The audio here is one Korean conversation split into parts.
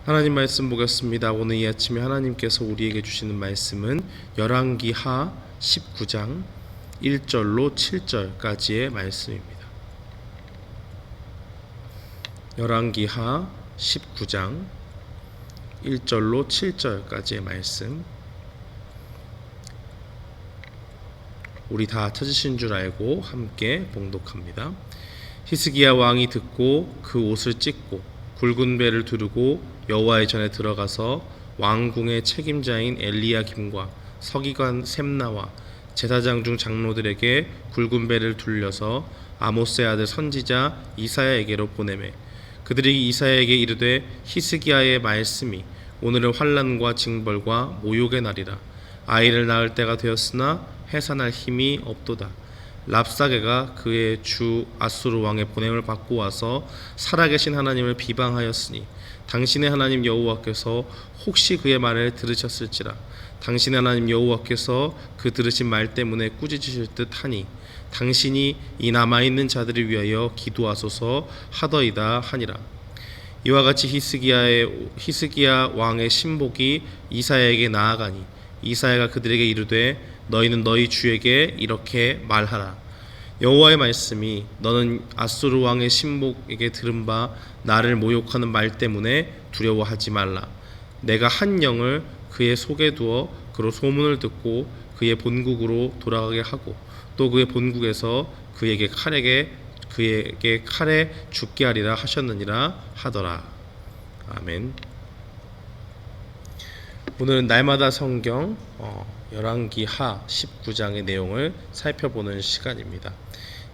하나님 말씀 보겠습니다. 오늘 이 아침에 하나님께서 우리에게 주시는 말씀은 열왕기하 19장 1절로 7절까지의 말씀입니다. 열왕기하 19장 1절로 7절까지의 말씀. 우리 다 찾으신 줄 알고 함께 봉독합니다. 히스기야 왕이 듣고 그 옷을 찢고 굵은 배를 두르고 여호와의 전에 들어가서 왕궁의 책임자인 엘리야김과 서기관 셈나와 제사장 중 장로들에게 굵은 배를 둘려서 아모스의 아들 선지자 이사야에게로 보내매 그들이 이사야에게 이르되 히스기야의 말씀이 오늘은 환난과 징벌과 모욕의 날이라. 아이를 낳을 때가 되었으나 해산할 힘이 없도다. 랍사게가 그의 주 아수르 왕의 보냄을 받고 와서 살아계신 하나님을 비방하였으니 당신의 하나님 여호와께서 혹시 그의 말을 들으셨을지라. 당신의 하나님 여호와께서 그 들으신 말 때문에 꾸짖으실 듯하니 당신이 이 남아있는 자들을 위하여 기도하소서 하더이다 하니라. 이와 같이 히스기야 왕의 신복이 이사야에게 나아가니 이사야가 그들에게 이르되 너희는 너희 주에게 이렇게 말하라. 여호와의 말씀이 너는 아수르 왕의 신복에게 들은 바 나를 모욕하는 말 때문에 두려워하지 말라. 내가 한 영을 그의 속에 두어 그로 소문을 듣고 그의 본국으로 돌아가게 하고 또 그의 본국에서 그에게 칼에 죽게 하리라 하셨느니라 하더라. 아멘. 오늘은 날마다 성경 열왕기하 19장의 내용을 살펴보는 시간입니다.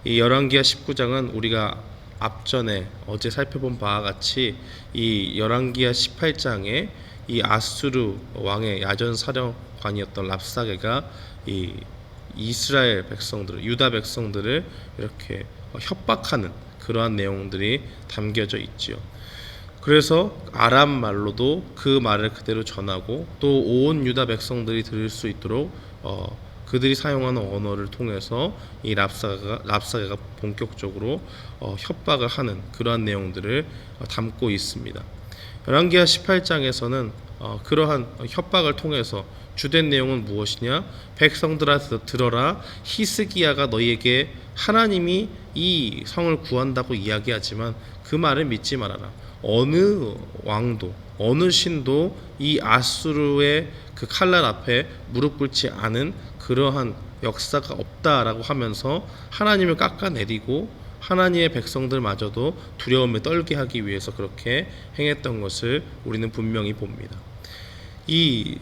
이 열왕기하 19장은 우리가 앞전에 어제 살펴본 바와 같이 이 열왕기하 18장에 이 아수르 왕의 야전 사령관이었던 랍사게가 이 이스라엘 백성들을, 유다 백성들을 이렇게 협박하는 그러한 내용들이 담겨져 있지요. 그래서 아람 말로도 그 말을 그대로 전하고 또 온 유다 백성들이 들을 수 있도록 그들이 사용하는 언어를 통해서 이 랍사게가 본격적으로 협박을 하는 그러한 내용들을 담고 있습니다. 열왕기하 18장에서는 그러한 협박을 통해서 주된 내용은 무엇이냐? 백성들아 들어라. 히스기야가 너희에게 하나님이 이 성을 구한다고 이야기하지만 그 말을 믿지 말아라. 어느 왕도 어느 신도 이 아수르의 그 칼날 앞에 무릎 꿇지 않은 그러한 역사가 없다라고 하면서 하나님을 깎아내리고 하나님의 백성들마저도 두려움에 떨게 하기 위해서 그렇게 행했던 것을 우리는 분명히 봅니다. 이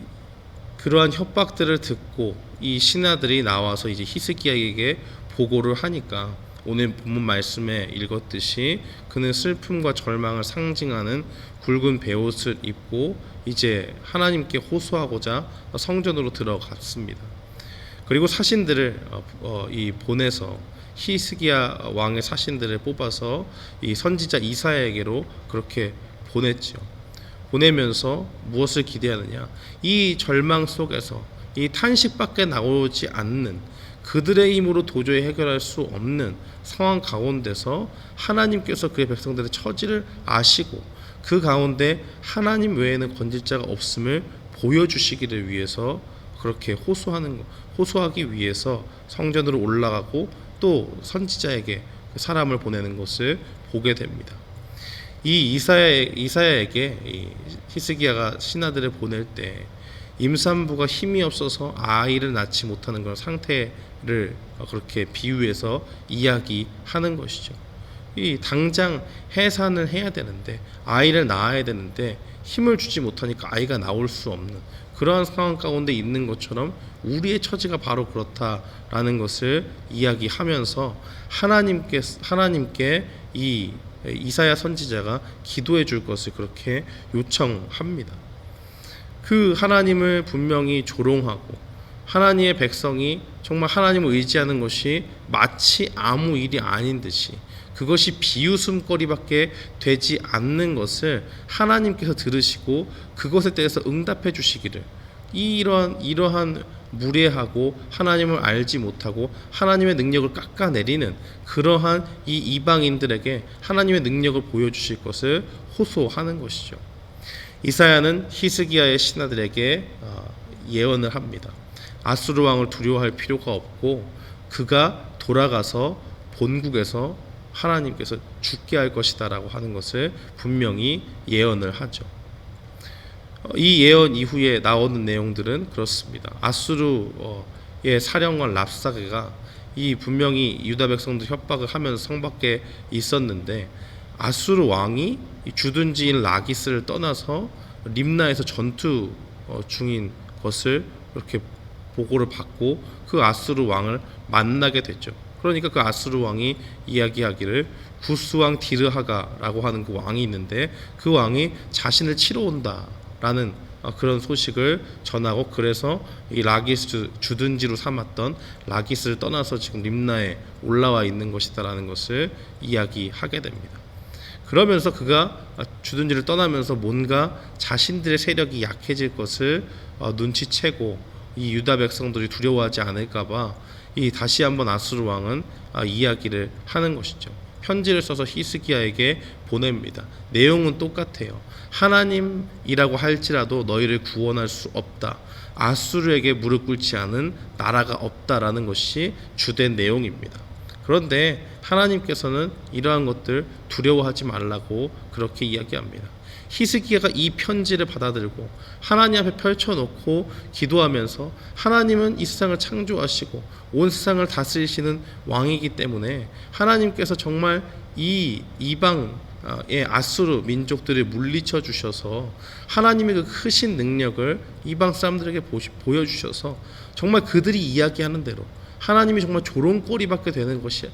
그러한 협박들을 듣고 이 신하들이 나와서 이제 히스기야에게 보고를 하니까 오늘 본문 말씀에 읽었듯이 그는 슬픔과 절망을 상징하는 굵은 베옷을 입고 이제 하나님께 호소하고자 성전으로 들어갔습니다. 그리고 사신들을 보내서 히스기야 왕의 사신들을 뽑아서 이 선지자 이사야에게로 그렇게 보냈죠. 보내면서 무엇을 기대하느냐? 이 절망 속에서 이 탄식밖에 나오지 않는 그들의 힘으로 도저히 해결할 수 없는 상황 가운데서 하나님께서 그의 백성들의 처지를 아시고 그 가운데 하나님 외에는 건질 자가 없음을 보여주시기를 위해서 그렇게 호소하기 위해서 성전으로 올라가고 또 선지자에게 사람을 보내는 것을 보게 됩니다. 이 이사야에게 이 히스기야가 신하들을 보낼 때 임산부가 힘이 없어서 아이를 낳지 못하는 그런 상태를 그렇게 비유해서 이야기하는 것이죠. 이 당장 해산을 해야 되는데 아이를 낳아야 되는데 힘을 주지 못하니까 아이가 나올 수 없는 그러한 상황 가운데 있는 것처럼 우리의 처지가 바로 그렇다라는 것을 이야기하면서 하나님께 이 이사야 선지자가 기도해 줄 것을 그렇게 요청합니다. 그 하나님을 분명히 조롱하고 하나님의 백성이 정말 하나님을 의지하는 것이 마치 아무 일이 아닌 듯이 그것이 비웃음거리밖에 되지 않는 것을 하나님께서 들으시고 그것에 대해서 응답해 주시기를 이러한 무례하고 하나님을 알지 못하고 하나님의 능력을 깎아내리는 그러한 이 이방인들에게 하나님의 능력을 보여주실 것을 호소하는 것이죠. 이사야는 히스기야의 신하들에게 예언을 합니다. 아수르 왕을 두려워할 필요가 없고 그가 돌아가서 본국에서 하나님께서 죽게 할 것이다라고 하는 것을 분명히 예언을 하죠. 이 예언 이후에 나오는 내용들은 그렇습니다. 아수르의 사령관 랍사게가 이 분명히 유다 백성들 협박을 하면서 성 밖에 있었는데 아수르 왕이 주둔지인 라기스를 떠나서 림나에서 전투 중인 것을 이렇게 보고를 받고 그 아수르 왕을 만나게 됐죠. 그러니까 그 아수르 왕이 이야기하기를 구스 왕 디르하가라고 하는 그 왕이 있는데 그 왕이 자신을 치러 온다라는 그런 소식을 전하고 그래서 이 라기스 주둔지로 삼았던 라기스를 떠나서 지금 림나에 올라와 있는 것이다라는 것을 이야기하게 됩니다. 그러면서 그가 주둔지를 떠나면서 뭔가 자신들의 세력이 약해질 것을 눈치채고 이 유다 백성들이 두려워하지 않을까봐 이 다시 한번 아수르 왕은 이야기를 하는 것이죠. 편지를 써서 히스기야에게 보냅니다. 내용은 똑같아요. 하나님이라고 할지라도 너희를 구원할 수 없다. 아수르에게 무릎 꿇지 않은 나라가 없다라는 것이 주된 내용입니다. 그런데 하나님께서는 이러한 것들 두려워하지 말라고 그렇게 이야기합니다. 히스기야가 이 편지를 받아들고 하나님 앞에 펼쳐놓고 기도하면서 하나님은 이 세상을 창조하시고 온 세상을 다스리시는 왕이기 때문에 하나님께서 정말 이 이방의 아수르 민족들을 물리쳐 주셔서 하나님의 그 크신 능력을 이방 사람들에게 보여주셔서 정말 그들이 이야기하는 대로 하나님이 정말 조롱거리밖에 되는 것이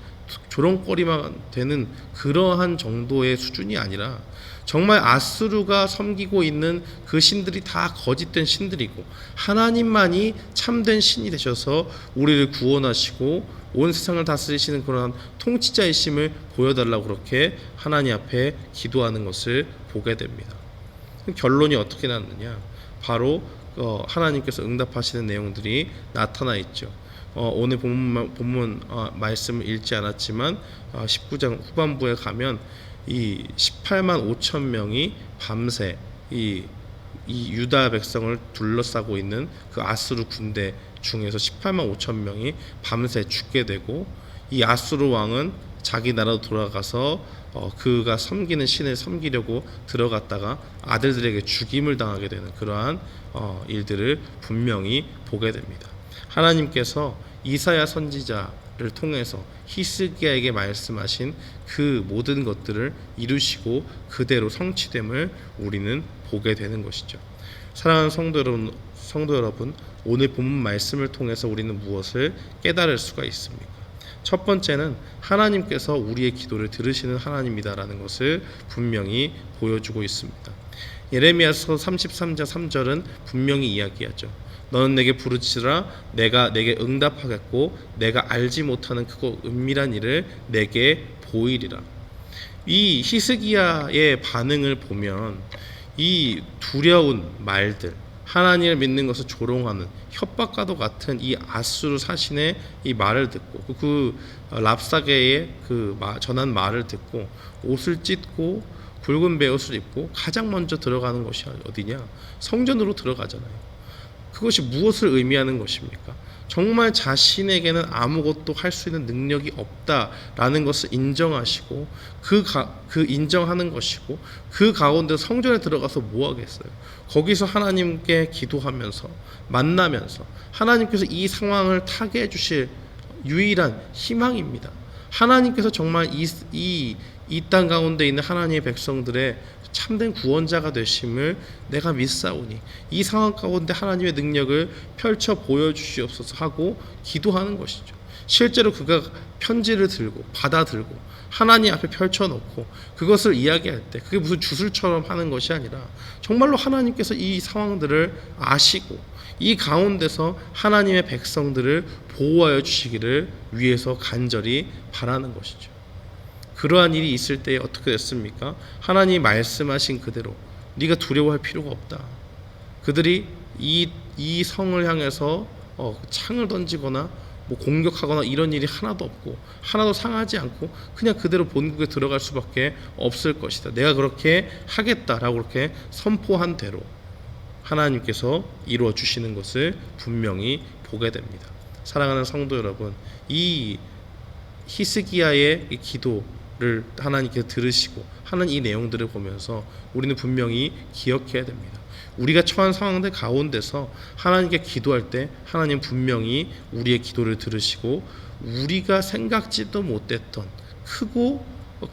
조롱거리만 되는 그러한 정도의 수준이 아니라 정말 아수르가 섬기고 있는 그 신들이 다 거짓된 신들이고 하나님만이 참된 신이 되셔서 우리를 구원하시고 온 세상을 다스리시는 그런 통치자이심을 보여달라고 그렇게 하나님 앞에 기도하는 것을 보게 됩니다. 결론이 어떻게 났느냐? 바로 하나님께서 응답하시는 내용들이 나타나 있죠. 오늘 본문 말씀을 읽지 않았지만 19장 후반부에 가면 이 18만 5천 명이 밤새 이 유다 백성을 둘러싸고 있는 그 아수르 군대 중에서 18만 5천 명이 밤새 죽게 되고 이 아수르 왕은 자기 나라로 돌아가서 그가 섬기는 신을 섬기려고 들어갔다가 아들들에게 죽임을 당하게 되는 그러한 일들을 분명히 보게 됩니다. 하나님께서 이사야 선지자를 통해서 히스기야에게 말씀하신 그 모든 것들을 이루시고 그대로 성취됨을 우리는 보게 되는 것이죠. 사랑하는 성도 여러분, 오늘 본문 말씀을 통해서 우리는 무엇을 깨달을 수가 있습니까? 첫 번째는 하나님께서 우리의 기도를 들으시는 하나님이다라는 것을 분명히 보여주고 있습니다. 예레미야서 33장 3절은 분명히 이야기하죠. 너는 내게 부르짖으라 내가 내게 응답하겠고 내가 알지 못하는 크고 은밀한 일을 내게 보이리라. 이 히스기야의 반응을 보면 이 두려운 말들, 하나님을 믿는 것을 조롱하는 협박과도 같은 이 아수르 사신의 이 말을 듣고 그 랍사게의 그 전한 말을 듣고 옷을 찢고 굵은 베옷을 입고 가장 먼저 들어가는 것이 어디냐? 성전으로 들어가잖아요. 그것이 무엇을 의미하는 것입니까? 정말 자신에게는 아무것도 할 수 있는 능력이 없다라는 것을 인정하시고 그 인정하는 것이고 그 가운데 성전에 들어가서 뭐 하겠어요? 거기서 하나님께 기도하면서 만나면서 하나님께서 이 상황을 타개해 주실 유일한 희망입니다. 하나님께서 정말 이 땅 가운데 있는 하나님의 백성들의 참된 구원자가 되심을 내가 믿사오니 이 상황 가운데 하나님의 능력을 펼쳐 보여주시옵소서 하고 기도하는 것이죠. 실제로 그가 편지를 들고 받아들고 하나님 앞에 펼쳐놓고 그것을 이야기할 때 그게 무슨 주술처럼 하는 것이 아니라 정말로 하나님께서 이 상황들을 아시고 이 가운데서 하나님의 백성들을 보호하여 주시기를 위해서 간절히 바라는 것이죠. 그러한 일이 있을 때 어떻게 됐습니까? 하나님이 말씀하신 그대로 네가 두려워할 필요가 없다. 그들이 이 성을 향해서 창을 던지거나 뭐 공격하거나 이런 일이 하나도 없고 하나도 상하지 않고 그냥 그대로 본국에 들어갈 수밖에 없을 것이다. 내가 그렇게 하겠다라고 그렇게 선포한 대로 하나님께서 이루어 주시는 것을 분명히 보게 됩니다. 사랑하는 성도 여러분, 이 히스기야의 이 기도를 하나님께서 들으시고 하는 이 내용들을 보면서 우리는 분명히 기억해야 됩니다. 우리가 처한 상황들 가운데서 하나님께 기도할 때 하나님 분명히 우리의 기도를 들으시고 우리가 생각지도 못했던 크고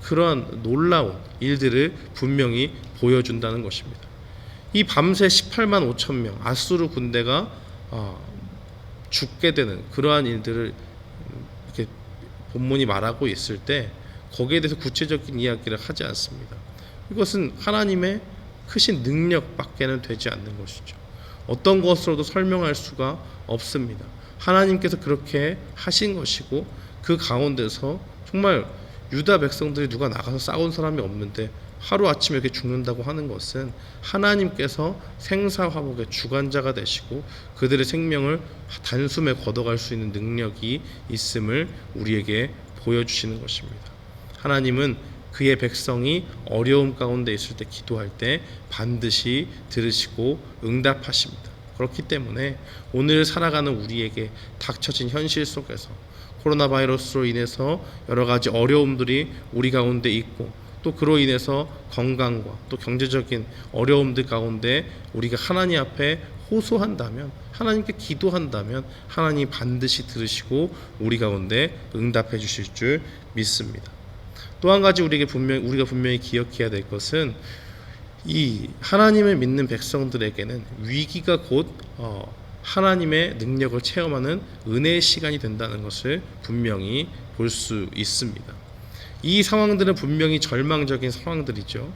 그러한 놀라운 일들을 분명히 보여준다는 것입니다. 이 밤새 18만 5천 명 아수르 군대가 죽게 되는 그러한 일들을 이렇게 본문이 말하고 있을 때 거기에 대해서 구체적인 이야기를 하지 않습니다. 이것은 하나님의 크신 능력밖에는 되지 않는 것이죠. 어떤 것으로도 설명할 수가 없습니다. 하나님께서 그렇게 하신 것이고 그 가운데서 정말 유다 백성들이 누가 나가서 싸운 사람이 없는데 하루아침에 이렇게 죽는다고 하는 것은 하나님께서 생사화복의 주관자가 되시고 그들의 생명을 단숨에 걷어갈 수 있는 능력이 있음을 우리에게 보여주시는 것입니다. 하나님은 그의 백성이 어려움 가운데 있을 때 기도할 때 반드시 들으시고 응답하십니다. 그렇기 때문에 오늘 살아가는 우리에게 닥쳐진 현실 속에서 코로나 바이러스로 인해서 여러 가지 어려움들이 우리 가운데 있고 또 그로 인해서 건강과 또 경제적인 어려움들 가운데 우리가 하나님 앞에 호소한다면 하나님께 기도한다면 하나님 반드시 들으시고 우리 가운데 응답해 주실 줄 믿습니다. 또 한 가지 우리가 분명히 기억해야 될 것은 이 하나님을 믿는 백성들에게는 위기가 곧 하나님의 능력을 체험하는 은혜의 시간이 된다는 것을 분명히 볼 수 있습니다. 이 상황들은 분명히 절망적인 상황들이죠.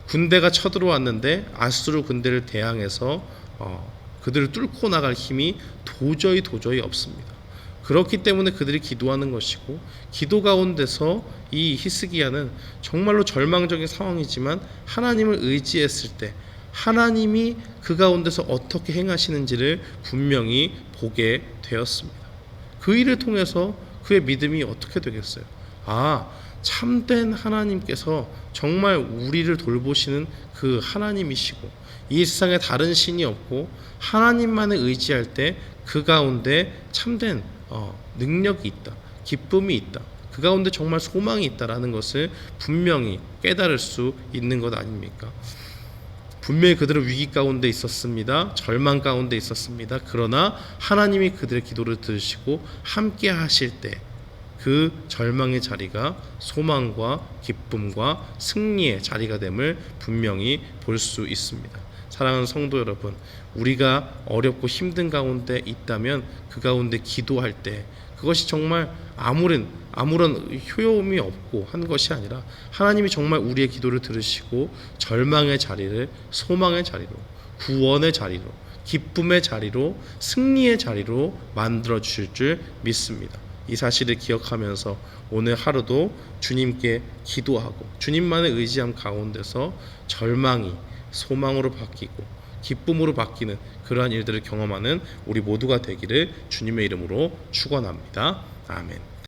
군대가 쳐들어왔는데 아수르 군대를 대항해서 그들을 뚫고 나갈 힘이 도저히 없습니다. 그렇기 때문에 그들이 기도하는 것이고 기도 가운데서 이 히스기야는 정말로 절망적인 상황이지만 하나님을 의지했을 때 하나님이 그 가운데서 어떻게 행하시는지를 분명히 보게 되었습니다. 그 일을 통해서 그의 믿음이 어떻게 되겠어요? 참된 하나님께서 정말 우리를 돌보시는 그 하나님이시고 이 세상에 다른 신이 없고 하나님만을 의지할 때 그 가운데 참된 능력이 있다, 기쁨이 있다, 그 가운데 정말 소망이 있다라는 것을 분명히 깨달을 수 있는 것 아닙니까? 분명히 그들은 위기 가운데 있었습니다. 절망 가운데 있었습니다. 그러나 하나님이 그들의 기도를 들으시고 함께 하실 때 그 절망의 자리가 소망과 기쁨과 승리의 자리가 됨을 분명히 볼 수 있습니다. 사랑하는 성도 여러분, 우리가 어렵고 힘든 가운데 있다면 그 가운데 기도할 때 그것이 정말 아무런 효용이 없고 한 것이 아니라 하나님이 정말 우리의 기도를 들으시고 절망의 자리를 소망의 자리로, 구원의 자리로, 기쁨의 자리로, 승리의 자리로 만들어 주실 줄 믿습니다. 이 사실을 기억하면서 오늘 하루도 주님께 기도하고 주님만의 의지함 가운데서 절망이 소망으로 바뀌고 기쁨으로 바뀌는 그러한 일들을 경험하는 우리 모두가 되기를 주님의 이름으로 축원합니다. 아멘.